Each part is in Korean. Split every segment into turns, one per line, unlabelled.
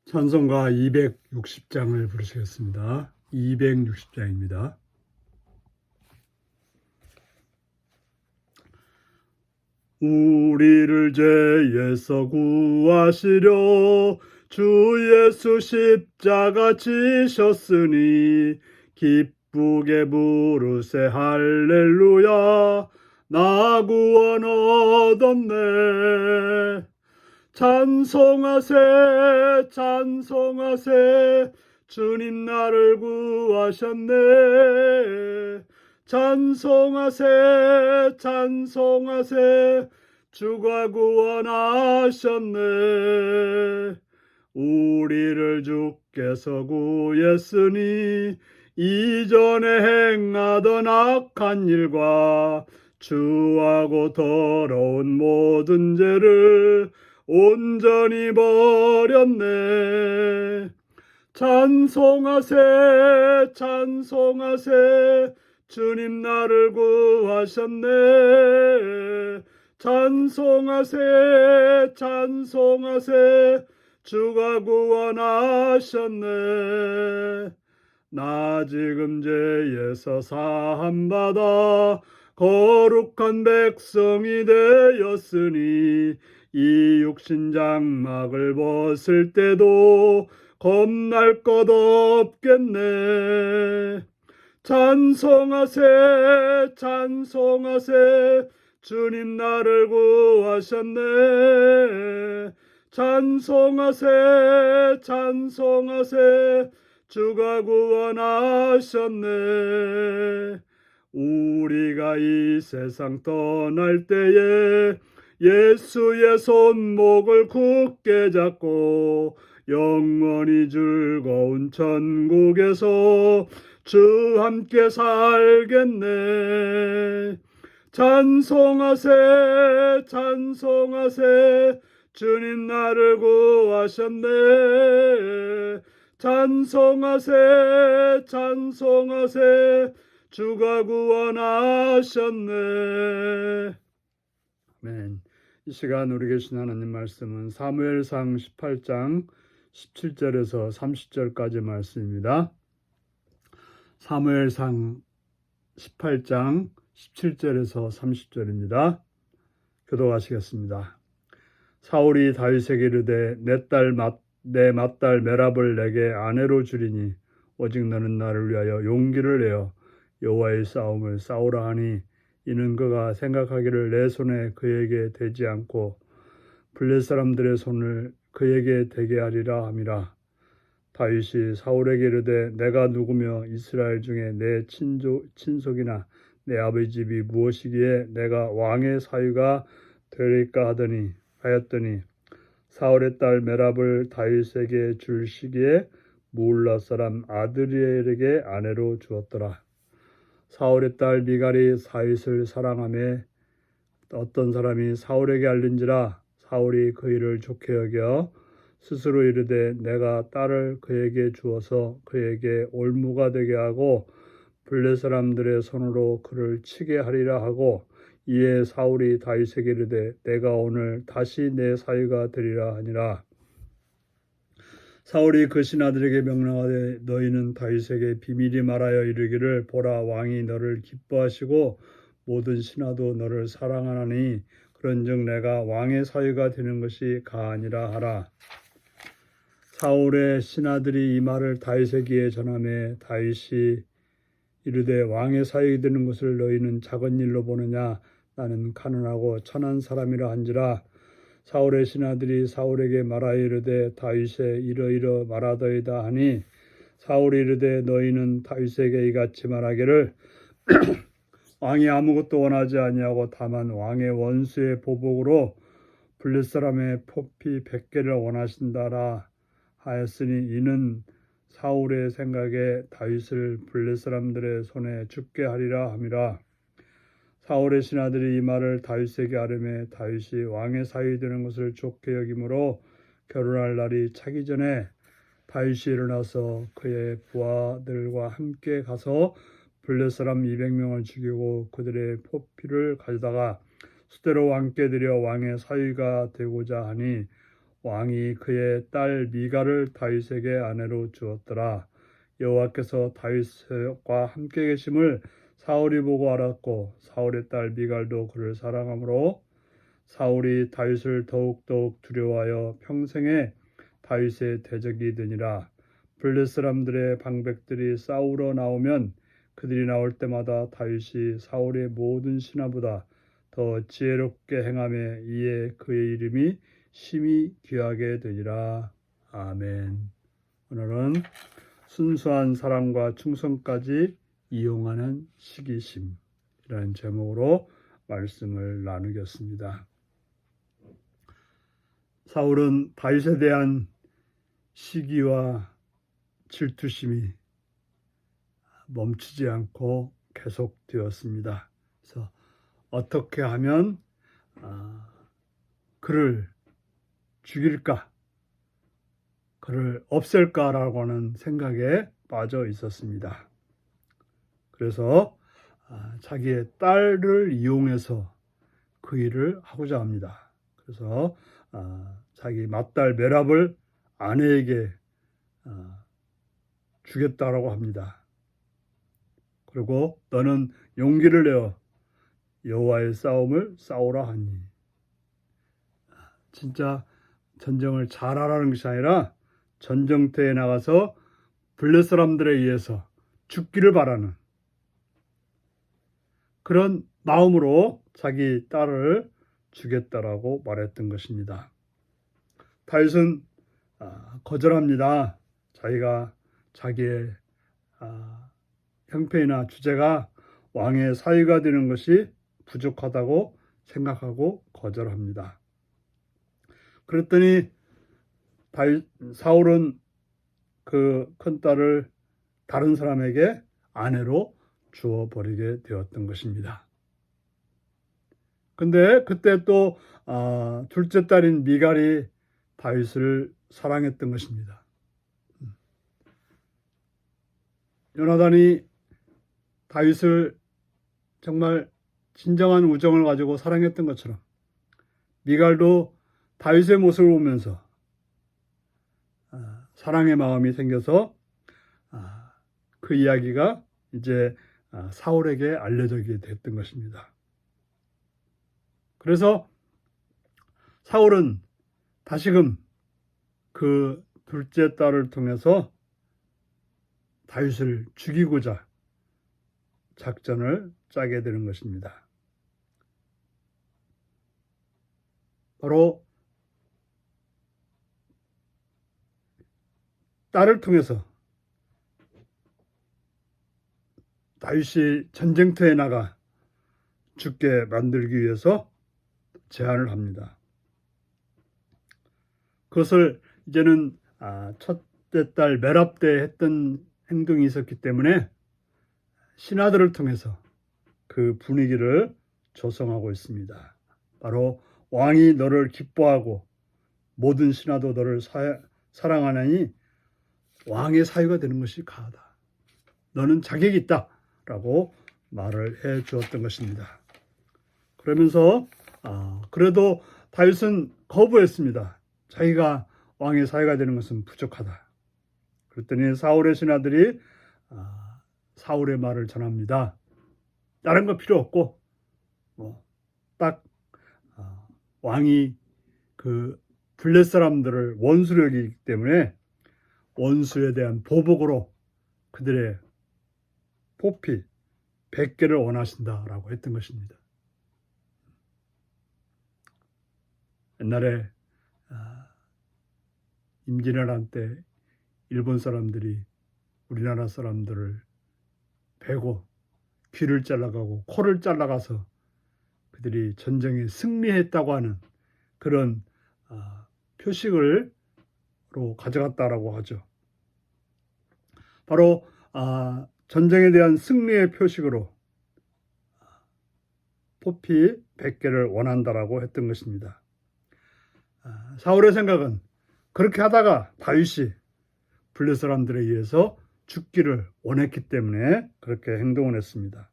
찬송가 260장을 부르시겠습니다. 260장입니다. 우리를 죄에서 구하시려 주 예수 십자가 지셨으니 기쁘게 부르세 할렐루야 나 구원 얻었네. 찬송하세 찬송하세 주님 나를 구하셨네. 찬송하세 찬송하세 주가 구원하셨네. 우리를 주께서 구했으니 이전에 행하던 악한 일과 추하고 더러운 모든 죄를 온전히 버렸네. 찬송하세 찬송하세 주님 나를 구하셨네. 찬송하세 찬송하세 주가 구원하셨네. 나 지금 죄에서 사함받아 거룩한 백성이 되었으니 이 육신 장막을 벗을 때도 겁날 것 없겠네. 찬송하세 찬송하세 주님 나를 구하셨네. 찬송하세 찬송하세 주가 구원하셨네. 우리가 이 세상 떠날 때에 예수의 손목을 굳게 잡고 영원히 즐거운 천국에서 주 함께 살겠네. 찬송하세 찬송하세 주님 나를 구하셨네. 찬송하세 찬송하세 주가 구원하셨네. 아멘. 이 시간 우리 계신 하나님 말씀은 사무엘상 18장 17절에서 30절까지 말씀입니다. 사무엘상 18장 17절에서 30절입니다. 교독하시겠습니다. 사울이 다윗에게 이르되 내 맏딸 메랍을 내게 아내로 주리니 오직 너는 나를 위하여 용기를 내어 여호와의 싸움을 싸우라 하니 이는 그가 생각하기를 내 손에 그에게 되지 않고 블레 사람들의 손을 그에게 되게 하리라 함이라. 다윗이 사울에게 이르되 내가 누구며 이스라엘 중에 내 친속이나 내 아버지 집이 무엇이기에 내가 왕의 사위가 되리까 하였더니 사울의 딸 메랍을 다윗에게 줄 시기에 무울라 사람 아드리엘에게 아내로 주었더라. 사울의 딸 미갈이 다윗을 사랑하며 어떤 사람이 사울에게 알린지라 사울이 그 일을 좋게 여겨 스스로 이르되 내가 딸을 그에게 주어서 그에게 올무가 되게 하고 블레 사람들의 손으로 그를 치게 하리라 하고 이에 사울이 다윗에게 이르되 내가 오늘 다시 내 사위가 되리라 하니라. 사울이 그 신하들에게 명령하되 너희는 다윗에게 비밀히 말하여 이르기를 보라 왕이 너를 기뻐하시고 모든 신하도 너를 사랑하나니 그런즉 내가 왕의 사위가 되는 것이 가하니라 하라. 사울의 신하들이 이 말을 다윗에게 전하매 다윗이 이르되 왕의 사위가 되는 것을 너희는 작은 일로 보느냐 나는 가난하고 천한 사람이라 한지라. 사울의 신하들이 사울에게 말하여 이르되 다윗에 이러이러 말하더이다 하니 사울이 이르되 너희는 다윗에게 이같이 말하기를 왕이 아무것도 원하지 아니하고 다만 왕의 원수의 보복으로 블레 사람의 포피 100개를 원하신다라 하였으니 이는 사울의 생각에 다윗을 블레 사람들의 손에 죽게 하리라 함이라. 사울의 신하들이 이 말을 다윗에게 아뢰매 다윗이 왕의 사위 되는 것을 좋게 여기므로 결혼할 날이 차기 전에 다윗이 일어나서 그의 부하들과 함께 가서 블레 사람 200명을 죽이고 그들의 포피를 가져다가 수대로 왕께 드려 왕의 사위가 되고자 하니 왕이 그의 딸 미갈을 다윗에게 아내로 주었더라. 여호와께서 다윗과 함께 계심을 사울이 보고 알았고 사울의 딸 미갈도 그를 사랑하므로 사울이 다윗을 더욱더욱 두려워하여 평생에 다윗의 대적이 되니라. 블레 사람들의 방백들이 싸우러 나오면 그들이 나올 때마다 다윗이 사울의 모든 신하보다 더 지혜롭게 행하며 이에 그의 이름이 심히 귀하게 되니라. 아멘. 오늘은 순수한 사랑과 충성까지 이용하는 시기심이라는 제목으로 말씀을 나누겠습니다. 사울은 다윗에 대한 시기와 질투심이 멈추지 않고 계속되었습니다. 그래서 어떻게 하면 그를 죽일까, 그를 없앨까라고 하는 생각에 빠져 있었습니다. 그래서 자기의 딸을 이용해서 그 일을 하고자 합니다. 그래서 자기 맏딸 메랍을 아내에게 주겠다라고 합니다. 그리고 너는 용기를 내어 여호와의 싸움을 싸우라 하니, 진짜 전쟁을 잘하라는 것이 아니라 전쟁터에 나가서 블레 사람들에 의해서 죽기를 바라는 그런 마음으로 자기 딸을 주겠다라고 말했던 것입니다. 다윗은 거절합니다. 자기가 자기의 형편이나 주제가 왕의 사위가 되는 것이 부족하다고 생각하고 거절합니다. 그랬더니 사울은 그 큰딸을 다른 사람에게 아내로 주어버리게 되었던 것입니다. 근데 그때 또 둘째 딸인 미갈이 다윗을 사랑했던 것입니다. 요나단이 다윗을 정말 진정한 우정을 가지고 사랑했던 것처럼 미갈도 다윗의 모습을 보면서 사랑의 마음이 생겨서 그 이야기가 이제 사울에게 알려지게 됐던 것입니다. 그래서 사울은 다시금 그 둘째 딸을 통해서 다윗을 죽이고자 작전을 짜게 되는 것입니다. 바로 딸을 통해서 다윗이 전쟁터에 나가 죽게 만들기 위해서 제안을 합니다. 그것을 이제는 첫째 딸 메랍 때 했던 행동이 있었기 때문에 신하들을 통해서 그 분위기를 조성하고 있습니다. 바로 왕이 너를 기뻐하고 모든 신하도 너를 사랑하나니 왕의 사위가 되는 것이 가하다. 너는 자격이 있다 라고 말을 해 주었던 것입니다. 그러면서 그래도 다윗은 거부했습니다. 자기가 왕의 사위가 되는 것은 부족하다. 그랬더니 사울의 신하들이 사울의 말을 전합니다. 다른 거 필요 없고 딱 왕이 그 블레 사람들을 원수로 여기기 때문에 원수에 대한 보복으로 그들의 포피 100개를 원하신다라고 했던 것입니다. 옛날에 임진왜란 때 일본 사람들이 우리나라 사람들을 베고 귀를 잘라가고 코를 잘라가서 그들이 전쟁에 승리했다고 하는 그런 표식으로 가져갔다라고 하죠. 바로 전쟁에 대한 승리의 표식으로 포피 100개를 원한다라고 했던 것입니다. 사울의 생각은 그렇게 하다가 다윗이 블레 사람들에 의해서 죽기를 원했기 때문에 그렇게 행동을 했습니다.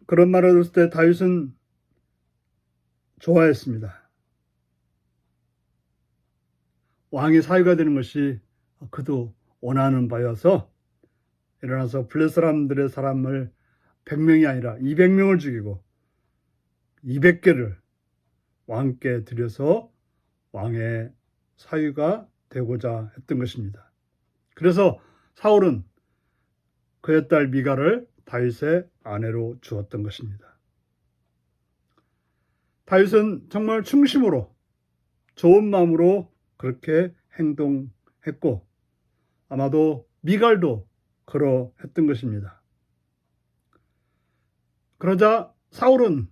그런 말을 들었을 때 다윗은 좋아했습니다. 왕의 사위가 되는 것이 그도 원하는 바여서 일어나서 블레 사람들의 사람을 100명이 아니라 200명을 죽이고 200개를 왕께 드려서 왕의 사위가 되고자 했던 것입니다. 그래서 사울은 그의 딸 미갈을 다윗의 아내로 주었던 것입니다. 다윗은 정말 충심으로 좋은 마음으로 그렇게 행동했고 아마도 미갈도 그러했던 것입니다. 그러자 사울은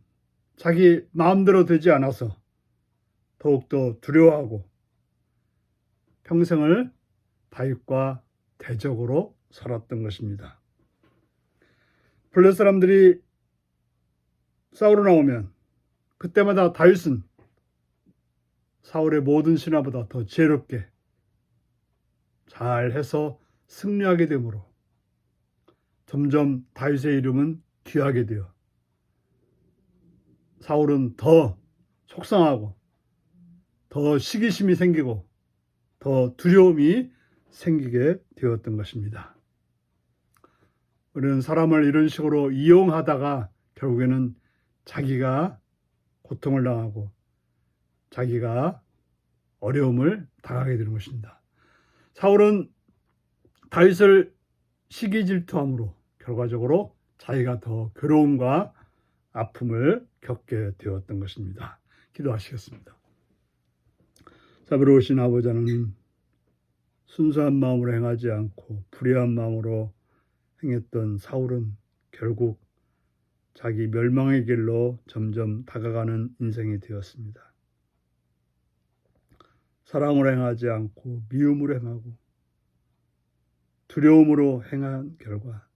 자기 마음대로 되지 않아서 더욱더 두려워하고 평생을 다윗과 대적으로 살았던 것입니다. 블레 사람들이 싸우러 나오면 그때마다 다윗은 사울의 모든 신하보다 더 지혜롭게 잘해서 승리하게 되므로 점점 다윗의 이름은 귀하게 되어 사울은 더 속상하고 더 시기심이 생기고 더 두려움이 생기게 되었던 것입니다. 우리는 사람을 이런 식으로 이용하다가 결국에는 자기가 고통을 당하고 자기가 어려움을 당하게 되는 것입니다. 사울은 다윗을 시기 질투함으로 결과적으로 자기가 더 괴로움과 아픔을 겪게 되었던 것입니다. 기도하시겠습니다. 자비로우신 아버지 하나님, 순수한 마음으로 행하지 않고 불의한 마음으로 행했던 사울은 결국 자기 멸망의 길로 점점 다가가는 인생이 되었습니다. 사랑으로 행하지 않고 미움으로 행하고 두려움으로 행한 결과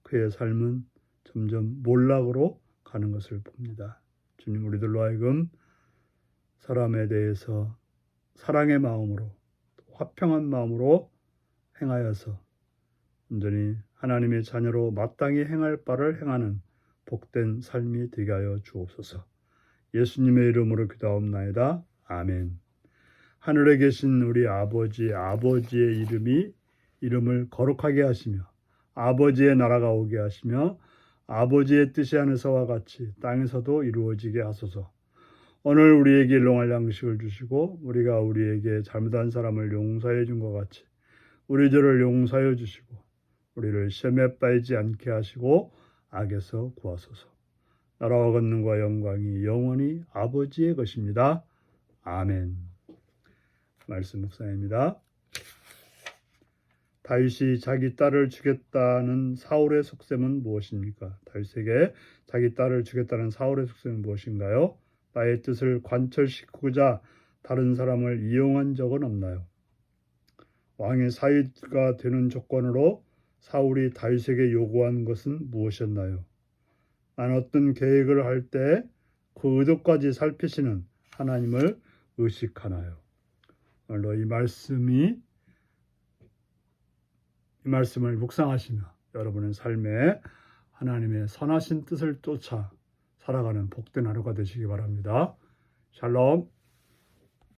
그의 삶은 점점 몰락으로 가는 것을 봅니다. 주님, 우리들로 하여금 사람에 대해서 사랑의 마음으로 화평한 마음으로 행하여서 온전히 하나님의 자녀로 마땅히 행할 바를 행하는 복된 삶이 되게 하여 주옵소서. 예수님의 이름으로 기도하옵나이다. 아멘. 하늘에 계신 우리 아버지의 이름을 거룩하게 하시며 아버지의 나라가 오게 하시며 아버지의 뜻이 하늘에서와 같이 땅에서도 이루어지게 하소서. 오늘 우리에게 일용할 양식을 주시고 우리가 우리에게 잘못한 사람을 용서해 준 것 같이 우리 죄를 용서해 주시고 우리를 시험에 빠지지 않게 하시고 악에서 구하소서. 나라와 권능과 영광이 영원히 아버지의 것입니다. 아멘. 말씀 묵상입니다. 다윗이 자기 딸을 주겠다는 사울의 속셈은 무엇입니까? 다윗에게 자기 딸을 주겠다는 사울의 속셈은 무엇인가요? 나의 뜻을 관철시키고자 다른 사람을 이용한 적은 없나요? 왕의 사위가 되는 조건으로 사울이 다윗에게 요구한 것은 무엇이었나요? 난 어떤 계획을 할 때 그 의도까지 살피시는 하나님을 의식하나요? 오늘도 이 말씀을 묵상하시며 여러분의 삶에 하나님의 선하신 뜻을 쫓아 살아가는 복된 하루가 되시기 바랍니다. 샬롬.